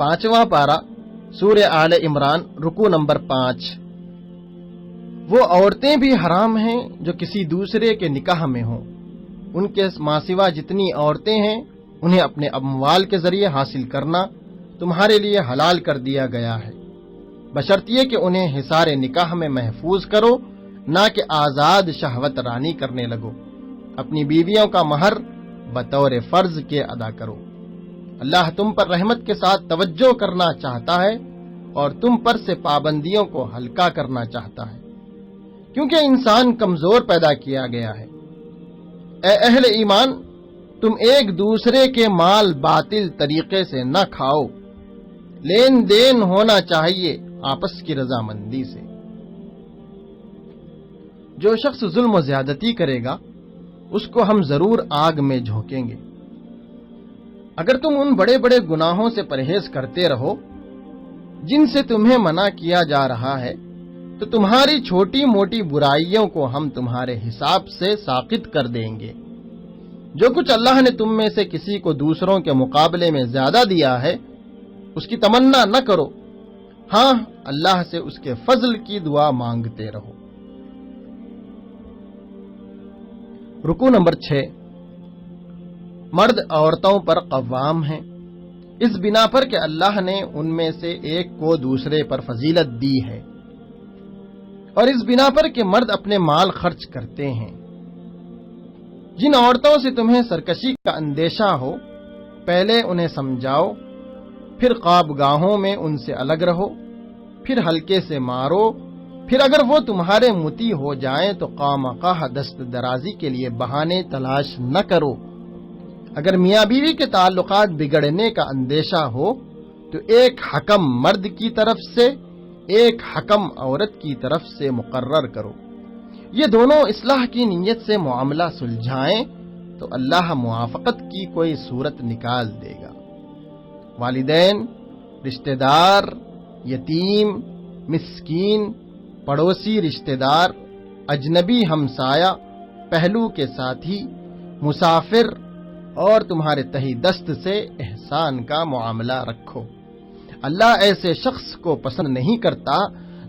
5واں پارہ سورہ آل عمران رکوع نمبر 5۔ وہ عورتیں بھی حرام ہیں جو کسی دوسرے کے نکاح میں ہوں، ان کے ماسوا جتنی عورتیں ہیں انہیں اپنے اموال کے ذریعے حاصل کرنا تمہارے لیے حلال کر دیا گیا ہے، بشرطیے کہ انہیں حصار نکاح میں محفوظ کرو، نہ کہ آزاد شہوت رانی کرنے لگو۔ اپنی بیویوں کا مہر بطور فرض کے ادا کرو۔ اللہ تم پر رحمت کے ساتھ توجہ کرنا چاہتا ہے اور تم پر سے پابندیوں کو ہلکا کرنا چاہتا ہے، کیونکہ انسان کمزور پیدا کیا گیا ہے۔ اے اہل ایمان، تم ایک دوسرے کے مال باطل طریقے سے نہ کھاؤ، لین دین ہونا چاہیے آپس کی رضامندی سے۔ جو شخص ظلم و زیادتی کرے گا اس کو ہم ضرور آگ میں جھونکیں گے۔ اگر تم ان بڑے بڑے گناہوں سے پرہیز کرتے رہو جن سے تمہیں منع کیا جا رہا ہے تو تمہاری چھوٹی موٹی برائیوں کو ہم تمہارے حساب سے ساقط کر دیں گے۔ جو کچھ اللہ نے تم میں سے کسی کو دوسروں کے مقابلے میں زیادہ دیا ہے اس کی تمنا نہ کرو، ہاں اللہ سے اس کے فضل کی دعا مانگتے رہو۔ رکوع نمبر 6۔ مرد عورتوں پر قوام ہیں، اس بنا پر کہ اللہ نے ان میں سے ایک کو دوسرے پر فضیلت دی ہے، اور اس بنا پر کہ مرد اپنے مال خرچ کرتے ہیں۔ جن عورتوں سے تمہیں سرکشی کا اندیشہ ہو پہلے انہیں سمجھاؤ، پھر خوابگاہوں میں ان سے الگ رہو، پھر ہلکے سے مارو، پھر اگر وہ تمہارے مطیع ہو جائیں تو خواہ دست درازی کے لیے بہانے تلاش نہ کرو۔ اگر میاں بیوی کے تعلقات بگڑنے کا اندیشہ ہو تو ایک حکم مرد کی طرف سے ایک حکم عورت کی طرف سے مقرر کرو، یہ دونوں اصلاح کی نیت سے معاملہ سلجھائیں تو اللہ موافقت کی کوئی صورت نکال دے گا۔ والدین، رشتہ دار، یتیم، مسکین، پڑوسی رشتہ دار، اجنبی ہمسایہ، پہلو کے ساتھی، مسافر اور تمہارے تہی دست سے احسان کا معاملہ رکھو۔ اللہ ایسے شخص کو پسند نہیں کرتا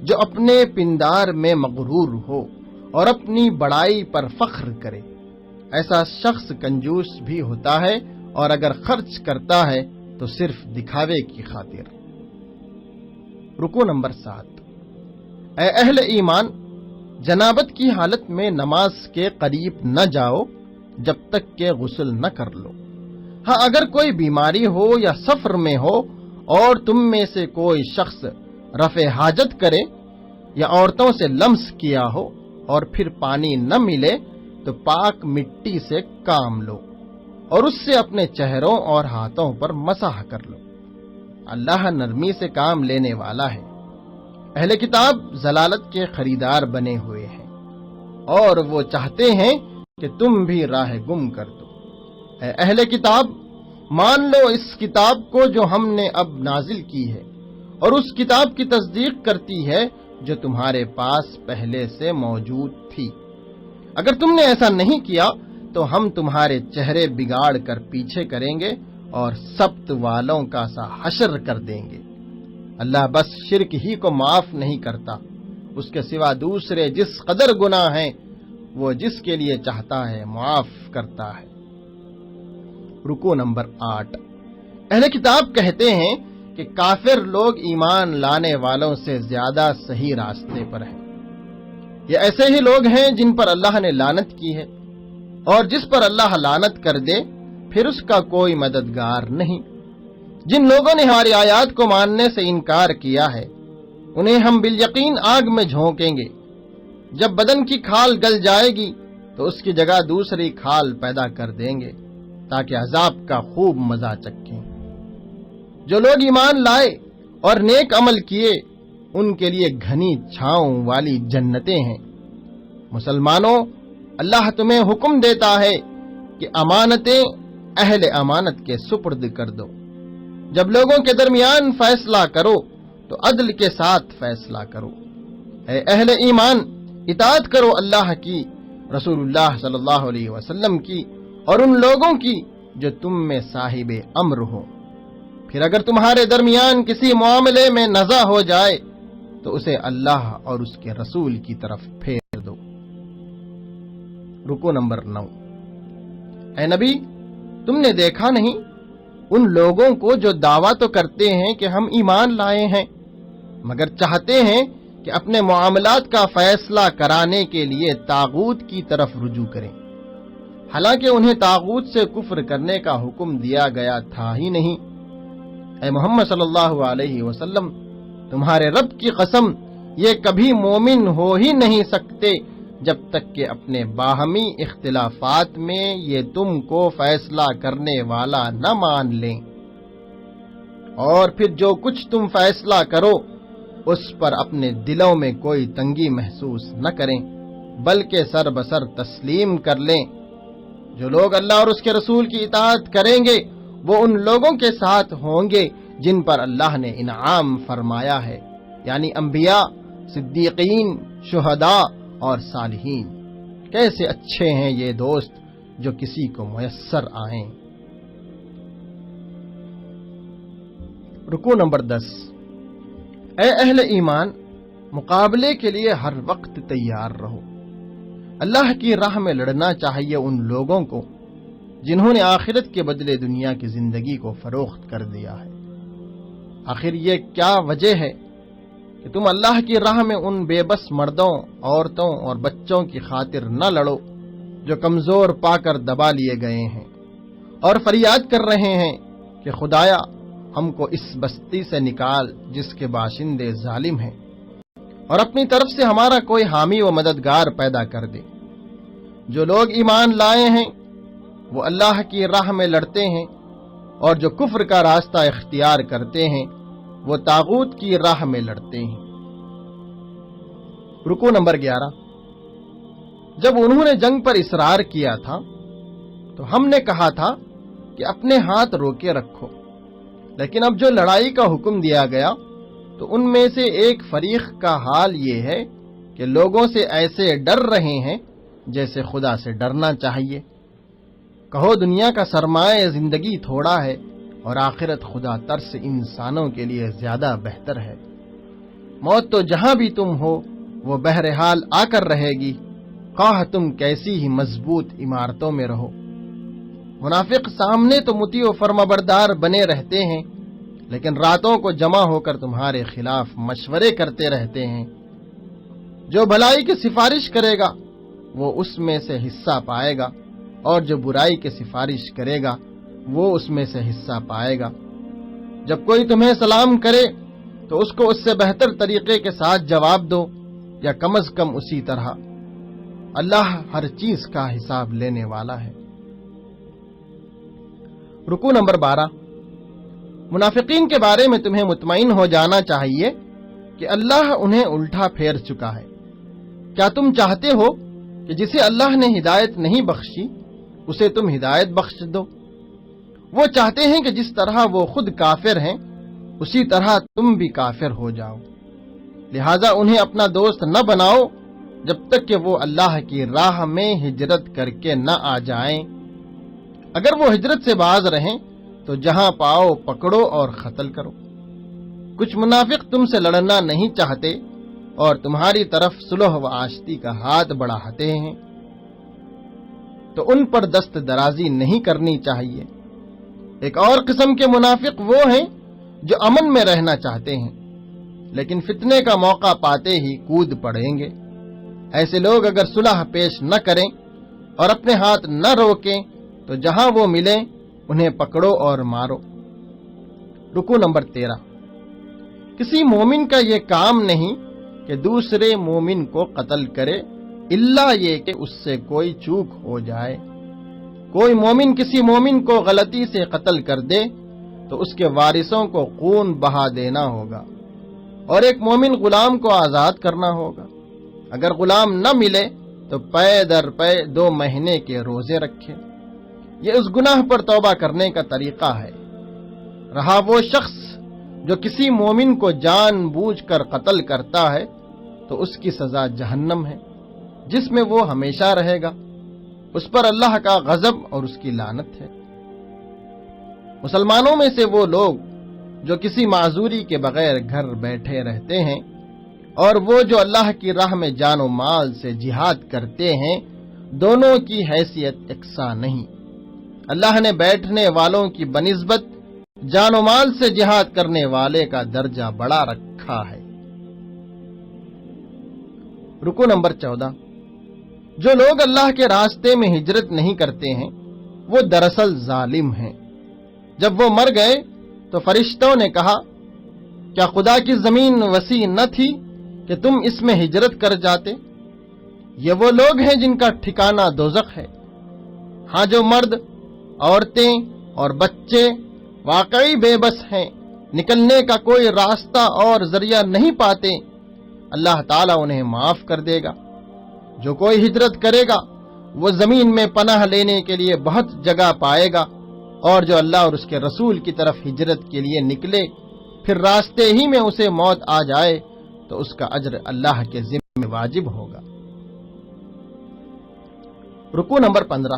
جو اپنے پندار میں مغرور ہو اور اپنی بڑائی پر فخر کرے۔ ایسا شخص کنجوس بھی ہوتا ہے اور اگر خرچ کرتا ہے تو صرف دکھاوے کی خاطر۔ رکوع نمبر 7۔ اے اہل ایمان، جنابت کی حالت میں نماز کے قریب نہ جاؤ جب تک کہ غسل نہ کر لو۔ ہاں اگر کوئی بیماری ہو یا سفر میں ہو اور تم میں سے کوئی شخص رفع حاجت کرے یا عورتوں سے لمس کیا ہو اور پھر پانی نہ ملے تو پاک مٹی سے کام لو اور اس سے اپنے چہروں اور ہاتھوں پر مسح کر لو، اللہ نرمی سے کام لینے والا ہے۔ اہل کتاب ضلالت کے خریدار بنے ہوئے ہیں اور وہ چاہتے ہیں کہ تم بھی راہ گم کر دو۔ اے اہل کتاب، مان لو اس کتاب کو جو ہم نے اب نازل کی ہے اور اس کتاب کی تصدیق کرتی ہے جو تمہارے پاس پہلے سے موجود تھی۔ اگر تم نے ایسا نہیں کیا تو ہم تمہارے چہرے بگاڑ کر پیچھے کریں گے اور سبت والوں کا سا حشر کر دیں گے۔ اللہ بس شرک ہی کو معاف نہیں کرتا، اس کے سوا دوسرے جس قدر گناہ ہیں وہ جس کے لیے چاہتا ہے معاف کرتا ہے۔ رکوع نمبر 8۔ اہل کتاب کہتے ہیں کہ کافر لوگ ایمان لانے والوں سے زیادہ صحیح راستے پر ہیں۔ یہ ایسے ہی لوگ ہیں جن پر اللہ نے لعنت کی ہے، اور جس پر اللہ لعنت کر دے پھر اس کا کوئی مددگار نہیں۔ جن لوگوں نے ہماری آیات کو ماننے سے انکار کیا ہے انہیں ہم بالیقین آگ میں جھونکیں گے، جب بدن کی کھال گل جائے گی تو اس کی جگہ دوسری کھال پیدا کر دیں گے تاکہ عذاب کا خوب مزہ چکھیں۔ جو لوگ ایمان لائے اور نیک عمل کیے ان کے لیے گھنی چھاؤں والی جنتیں ہیں۔ مسلمانوں، اللہ تمہیں حکم دیتا ہے کہ امانتیں اہل امانت کے سپرد کر دو۔ جب لوگوں کے درمیان فیصلہ کرو تو عدل کے ساتھ فیصلہ کرو۔ اے اہل ایمان، اطاعت کرو اللہ کی، رسول اللہ صلی اللہ علیہ وسلم کی اور ان لوگوں کی جو تم میں صاحب امر ہو۔ پھر اگر تمہارے درمیان کسی معاملے میں نزاع ہو جائے تو اسے اللہ اور اس کے رسول کی طرف پھیر دو۔ رکو نمبر 9۔ اے نبی، تم نے دیکھا نہیں ان لوگوں کو جو دعویٰ تو کرتے ہیں کہ ہم ایمان لائے ہیں، مگر چاہتے ہیں کہ اپنے معاملات کا فیصلہ کرانے کے لیے طاغوت کی طرف رجوع کریں، حالانکہ انہیں طاغوت سے کفر کرنے کا حکم دیا گیا تھا ہی نہیں۔ اے محمد صلی اللہ علیہ وسلم، تمہارے رب کی قسم، یہ کبھی مومن ہو ہی نہیں سکتے جب تک کہ اپنے باہمی اختلافات میں یہ تم کو فیصلہ کرنے والا نہ مان لیں، اور پھر جو کچھ تم فیصلہ کرو اس پر اپنے دلوں میں کوئی تنگی محسوس نہ کریں، بلکہ سر بسر تسلیم کر لیں۔ جو لوگ اللہ اور اس کے رسول کی اطاعت کریں گے وہ ان لوگوں کے ساتھ ہوں گے جن پر اللہ نے انعام فرمایا ہے، یعنی انبیاء، صدیقین، شہداء اور صالحین۔ کیسے اچھے ہیں یہ دوست جو کسی کو میسر آئیں۔ رکوع نمبر 10۔ اے اہل ایمان، مقابلے کے لیے ہر وقت تیار رہو۔ اللہ کی راہ میں لڑنا چاہیے ان لوگوں کو جنہوں نے آخرت کے بدلے دنیا کی زندگی کو فروخت کر دیا ہے۔ آخر یہ کیا وجہ ہے کہ تم اللہ کی راہ میں ان بے بس مردوں، عورتوں اور بچوں کی خاطر نہ لڑو جو کمزور پا کر دبا لیے گئے ہیں اور فریاد کر رہے ہیں کہ خدایا ہم کو اس بستی سے نکال جس کے باشندے ظالم ہیں، اور اپنی طرف سے ہمارا کوئی حامی و مددگار پیدا کر دے۔ جو لوگ ایمان لائے ہیں وہ اللہ کی راہ میں لڑتے ہیں، اور جو کفر کا راستہ اختیار کرتے ہیں وہ طاغوت کی راہ میں لڑتے ہیں۔ رکوع نمبر 11۔ جب انہوں نے جنگ پر اصرار کیا تھا تو ہم نے کہا تھا کہ اپنے ہاتھ روکے رکھو، لیکن اب جو لڑائی کا حکم دیا گیا تو ان میں سے ایک فریق کا حال یہ ہے کہ لوگوں سے ایسے ڈر رہے ہیں جیسے خدا سے ڈرنا چاہیے۔ کہو دنیا کا سرمایہ زندگی تھوڑا ہے اور آخرت خدا ترس انسانوں کے لیے زیادہ بہتر ہے۔ موت تو جہاں بھی تم ہو وہ بہرحال آ کر رہے گی، خواہ تم کیسی ہی مضبوط عمارتوں میں رہو۔ منافق سامنے تو مطیع و فرمانبردار بنے رہتے ہیں، لیکن راتوں کو جمع ہو کر تمہارے خلاف مشورے کرتے رہتے ہیں۔ جو بھلائی کی سفارش کرے گا وہ اس میں سے حصہ پائے گا، اور جو برائی کی سفارش کرے گا وہ اس میں سے حصہ پائے گا۔ جب کوئی تمہیں سلام کرے تو اس کو اس سے بہتر طریقے کے ساتھ جواب دو، یا کم از کم اسی طرح۔ اللہ ہر چیز کا حساب لینے والا ہے۔ رکوع نمبر 12۔ منافقین کے بارے میں تمہیں مطمئن ہو جانا چاہیے کہ اللہ انہیں الٹا پھیر چکا ہے۔ کیا تم چاہتے ہو کہ جسے اللہ نے ہدایت نہیں بخشی اسے تم ہدایت بخش دو؟ وہ چاہتے ہیں کہ جس طرح وہ خود کافر ہیں اسی طرح تم بھی کافر ہو جاؤ، لہذا انہیں اپنا دوست نہ بناؤ جب تک کہ وہ اللہ کی راہ میں ہجرت کر کے نہ آ جائیں۔ اگر وہ ہجرت سے باز رہیں تو جہاں پاؤ پکڑو اور قتل کرو۔ کچھ منافق تم سے لڑنا نہیں چاہتے اور تمہاری طرف صلح و آشتی کا ہاتھ بڑھاتے ہیں، تو ان پر دست درازی نہیں کرنی چاہیے۔ ایک اور قسم کے منافق وہ ہیں جو امن میں رہنا چاہتے ہیں لیکن فتنے کا موقع پاتے ہی کود پڑیں گے۔ ایسے لوگ اگر صلح پیش نہ کریں اور اپنے ہاتھ نہ روکیں تو جہاں وہ ملیں انہیں پکڑو اور مارو۔ رکوع نمبر 13۔ کسی مومن کا یہ کام نہیں کہ دوسرے مومن کو قتل کرے الا یہ کہ اس سے کوئی چوک ہو جائے۔ کوئی مومن کسی مومن کو غلطی سے قتل کر دے تو اس کے وارثوں کو خون بہا دینا ہوگا، اور ایک مومن غلام کو آزاد کرنا ہوگا۔ اگر غلام نہ ملے تو پے در پے 2 مہینے کے روزے رکھے۔ یہ اس گناہ پر توبہ کرنے کا طریقہ ہے۔ رہا وہ شخص جو کسی مومن کو جان بوجھ کر قتل کرتا ہے تو اس کی سزا جہنم ہے جس میں وہ ہمیشہ رہے گا، اس پر اللہ کا غضب اور اس کی لعنت ہے۔ مسلمانوں میں سے وہ لوگ جو کسی معذوری کے بغیر گھر بیٹھے رہتے ہیں، اور وہ جو اللہ کی راہ میں جان و مال سے جہاد کرتے ہیں، دونوں کی حیثیت یکساں نہیں۔ اللہ نے بیٹھنے والوں کی بنسبت جان و مال سے جہاد کرنے والے کا درجہ بڑا رکھا ہے۔ رکو نمبر 14۔ جو لوگ اللہ کے راستے میں ہجرت نہیں کرتے ہیں وہ دراصل ظالم ہیں۔ جب وہ مر گئے تو فرشتوں نے کہا، کیا خدا کی زمین وسیع نہ تھی کہ تم اس میں ہجرت کر جاتے؟ یہ وہ لوگ ہیں جن کا ٹھکانہ دوزخ ہے۔ ہاں، جو مرد، عورتیں اور بچے واقعی بے بس ہیں، نکلنے کا کوئی راستہ اور ذریعہ نہیں پاتے، اللہ تعالیٰ انہیں معاف کر دے گا۔ جو کوئی ہجرت کرے گا وہ زمین میں پناہ لینے کے لیے بہت جگہ پائے گا، اور جو اللہ اور اس کے رسول کی طرف ہجرت کے لیے نکلے پھر راستے ہی میں اسے موت آ جائے تو اس کا اجر اللہ کے ذمہ واجب ہوگا۔ رکوع نمبر 15۔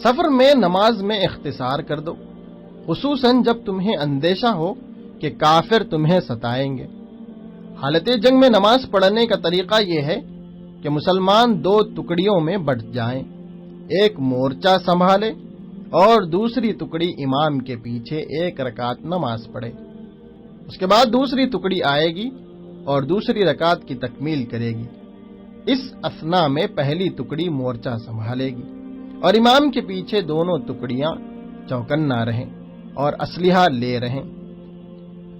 سفر میں نماز میں اختصار کر دو، خصوصاً جب تمہیں اندیشہ ہو کہ کافر تمہیں ستائیں گے۔ حالت جنگ میں نماز پڑھنے کا طریقہ یہ ہے کہ مسلمان 2 ٹکڑیوں میں بٹ جائیں، ایک مورچہ سنبھالے اور دوسری ٹکڑی امام کے پیچھے 1 رکعت نماز پڑھے۔ اس کے بعد دوسری ٹکڑی آئے گی اور دوسری رکعت کی تکمیل کرے گی۔ اس اثنا میں پہلی ٹکڑی مورچہ سنبھالے گی اور امام کے پیچھے دونوں ٹکڑیاں چوکنا رہیں اور اسلحہ لے رہیں۔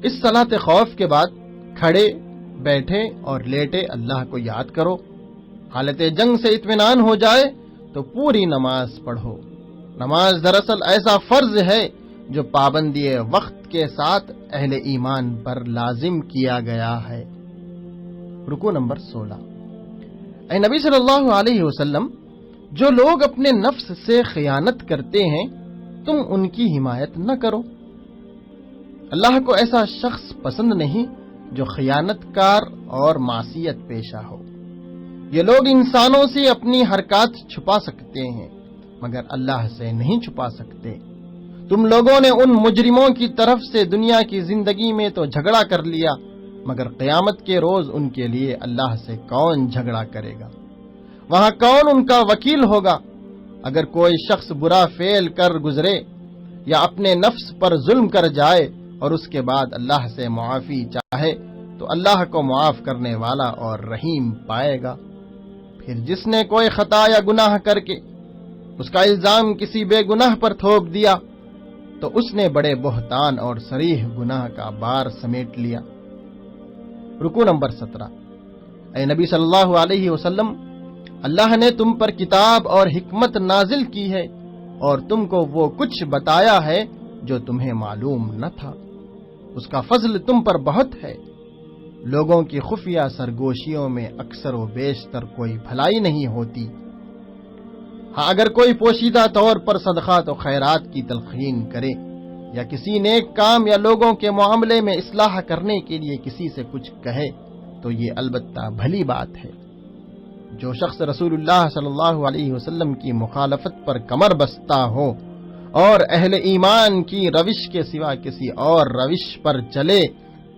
اس صلاۃ خوف کے بعد کھڑے، بیٹھے اور لیٹے اللہ کو یاد کرو۔ حالت جنگ سے اطمینان ہو جائے تو پوری نماز پڑھو۔ نماز دراصل ایسا فرض ہے جو پابندی وقت کے ساتھ اہل ایمان پر لازم کیا گیا ہے۔ رکوع نمبر 16۔ اے نبی صلی اللہ علیہ وسلم، جو لوگ اپنے نفس سے خیانت کرتے ہیں تم ان کی حمایت نہ کرو۔ اللہ کو ایسا شخص پسند نہیں جو خیانت کار اور معصیت پیشہ ہو۔ یہ لوگ انسانوں سے اپنی حرکات چھپا سکتے ہیں مگر اللہ سے نہیں چھپا سکتے۔ تم لوگوں نے ان مجرموں کی طرف سے دنیا کی زندگی میں تو جھگڑا کر لیا، مگر قیامت کے روز ان کے لیے اللہ سے کون جھگڑا کرے گا؟ وہاں کون ان کا وکیل ہوگا؟ اگر کوئی شخص برا فعل کر گزرے یا اپنے نفس پر ظلم کر جائے اور اس کے بعد اللہ سے معافی چاہے تو اللہ کو معاف کرنے والا اور رحیم پائے گا۔ پھر جس نے کوئی خطا یا گناہ کر کے اس کا الزام کسی بے گناہ پر تھوپ دیا تو اس نے بڑے بہتان اور صریح گناہ کا بار سمیٹ لیا۔ رکوع نمبر 17۔ اے نبی صلی اللہ علیہ وسلم، اللہ نے تم پر کتاب اور حکمت نازل کی ہے اور تم کو وہ کچھ بتایا ہے جو تمہیں معلوم نہ تھا۔ اس کا فضل تم پر بہت ہے۔ لوگوں کی خفیہ سرگوشیوں میں اکثر و بیشتر کوئی بھلائی نہیں ہوتی۔ ہاں، اگر کوئی پوشیدہ طور پر صدقات و خیرات کی تلقین کرے یا کسی نیک کام یا لوگوں کے معاملے میں اصلاح کرنے کے لیے کسی سے کچھ کہے تو یہ البتہ بھلی بات ہے۔ جو شخص رسول اللہ صلی اللہ علیہ وسلم کی مخالفت پر کمر بستہ ہو اور اہل ایمان کی روش کے سوا کسی اور روش پر چلے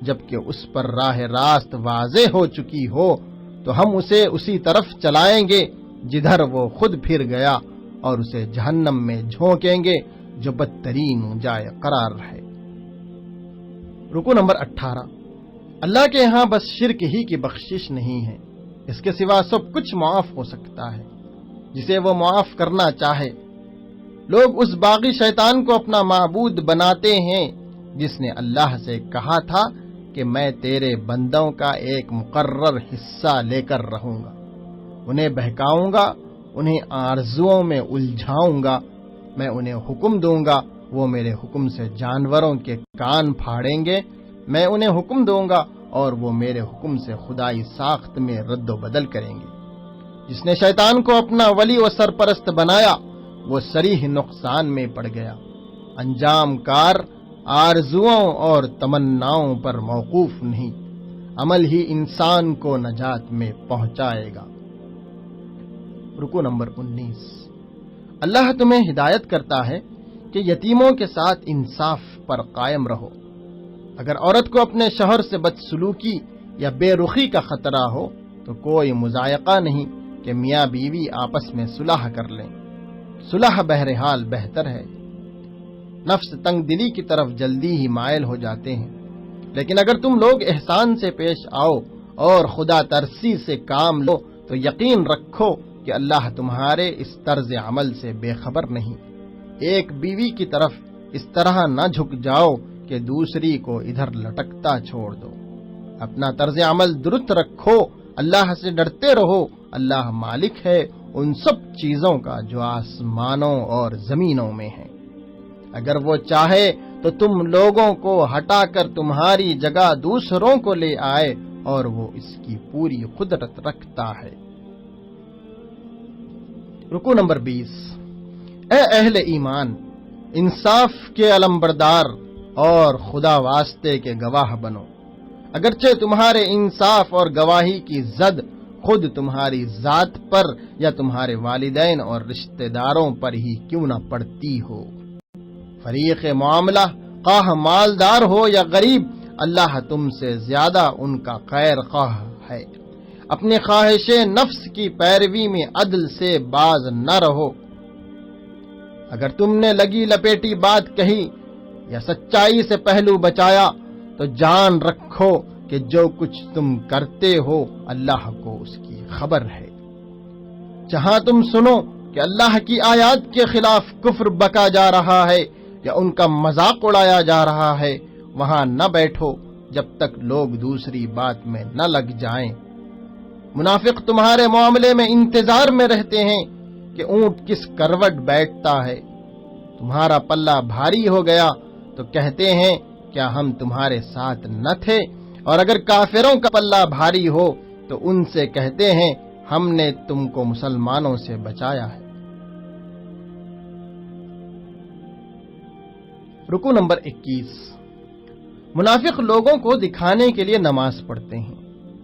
جبکہ اس پر راہ راست واضح ہو چکی ہو تو ہم اسے اسی طرف چلائیں گے جدھر وہ خود پھر گیا اور اسے جہنم میں جھونکیں گے جو بدترین جائے قرار ہے۔ رکوع نمبر 18۔ اللہ کے ہاں بس شرک ہی کی بخشش نہیں ہے، اس کے سوا سب کچھ معاف ہو سکتا ہے جسے وہ معاف کرنا چاہے۔ لوگ اس باغی شیطان کو اپنا معبود بناتے ہیں جس نے اللہ سے کہا تھا کہ میں تیرے بندوں کا ایک مقرر حصہ لے کر رہوں گا، انہیں بہکاؤں گا، انہیں آرزوؤں میں الجھاؤں گا، میں انہیں حکم دوں گا، وہ میرے حکم سے جانوروں کے کان پھاڑیں گے، میں انہیں حکم دوں گا اور وہ میرے حکم سے خدائی ساخت میں رد و بدل کریں گے۔ جس نے شیطان کو اپنا ولی و سرپرست بنایا وہ صریح نقصان میں پڑ گیا۔ انجام کار آرزوؤں اور تمناؤں پر موقوف نہیں، عمل ہی انسان کو نجات میں پہنچائے گا۔ رکوع نمبر 19۔ اللہ تمہیں ہدایت کرتا ہے کہ یتیموں کے ساتھ انصاف پر قائم رہو۔ اگر عورت کو اپنے شوہر سے بدسلوکی یا بے رخی کا خطرہ ہو تو کوئی مضائقہ نہیں کہ میاں بیوی آپس میں صلح کر لیں۔ صلح بہرحال بہتر ہے۔ نفس تنگ دلی کی طرف جلدی ہی مائل ہو جاتے ہیں، لیکن اگر تم لوگ احسان سے پیش آؤ اور خدا ترسی سے کام لو تو یقین رکھو کہ اللہ تمہارے اس طرز عمل سے بے خبر نہیں۔ ایک بیوی کی طرف اس طرح نہ جھک جاؤ کہ دوسری کو ادھر لٹکتا چھوڑ دو۔ اپنا طرز عمل درست رکھو، اللہ سے ڈرتے رہو۔ اللہ مالک ہے ان سب چیزوں کا جو آسمانوں اور زمینوں میں ہیں۔ اگر وہ چاہے تو تم لوگوں کو ہٹا کر تمہاری جگہ دوسروں کو لے آئے، اور وہ اس کی پوری قدرت رکھتا ہے۔ رکوع نمبر 20۔ اے اہل ایمان، انصاف کے علمبردار اور خدا واسطے کے گواہ بنو، اگرچہ تمہارے انصاف اور گواہی کی زد خود تمہاری ذات پر یا تمہارے والدین اور رشتہ داروں پر ہی کیوں نہ پڑتی ہو۔ فریق معاملہ خواہ مالدار ہو یا غریب، اللہ تم سے زیادہ ان کا خیر خواہ ہے۔ اپنی خواہش نفس کی پیروی میں عدل سے باز نہ رہو۔ اگر تم نے لگی لپیٹی بات کہی یا سچائی سے پہلو بچایا تو جان رکھو کہ جو کچھ تم کرتے ہو اللہ کو اس کی خبر ہے۔ جہاں تم سنو کہ اللہ کی آیات کے خلاف کفر بکا جا رہا ہے یا ان کا مذاق اڑایا جا رہا ہے، وہاں نہ بیٹھو جب تک لوگ دوسری بات میں نہ لگ جائیں۔ منافق تمہارے معاملے میں انتظار میں رہتے ہیں کہ اونٹ کس کروٹ بیٹھتا ہے۔ تمہارا پلہ بھاری ہو گیا تو کہتے ہیں کیا ہم تمہارے ساتھ نہ تھے، اور اگر کافروں کا پلہ بھاری ہو تو ان سے کہتے ہیں ہم نے تم کو مسلمانوں سے بچایا ہے۔ رکوع نمبر 21۔ منافق لوگوں کو دکھانے کے لیے نماز پڑھتے ہیں،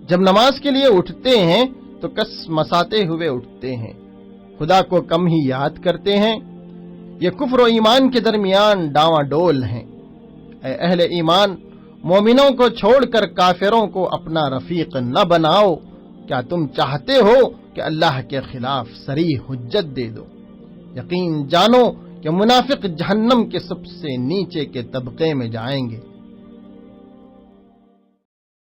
جب نماز کے لیے اٹھتے ہیں تو کس مساتے ہوئے اٹھتے ہیں، خدا کو کم ہی یاد کرتے ہیں۔ یہ کفر و ایمان کے درمیان ڈاواں ڈول ہیں۔ اے اہل ایمان، مومنوں کو چھوڑ کر کافروں کو اپنا رفیق نہ بناؤ۔ کیا تم چاہتے ہو کہ اللہ کے خلاف صریح حجت دے دو؟ یقین جانو کہ منافق جہنم کے سب سے نیچے کے طبقے میں جائیں گے۔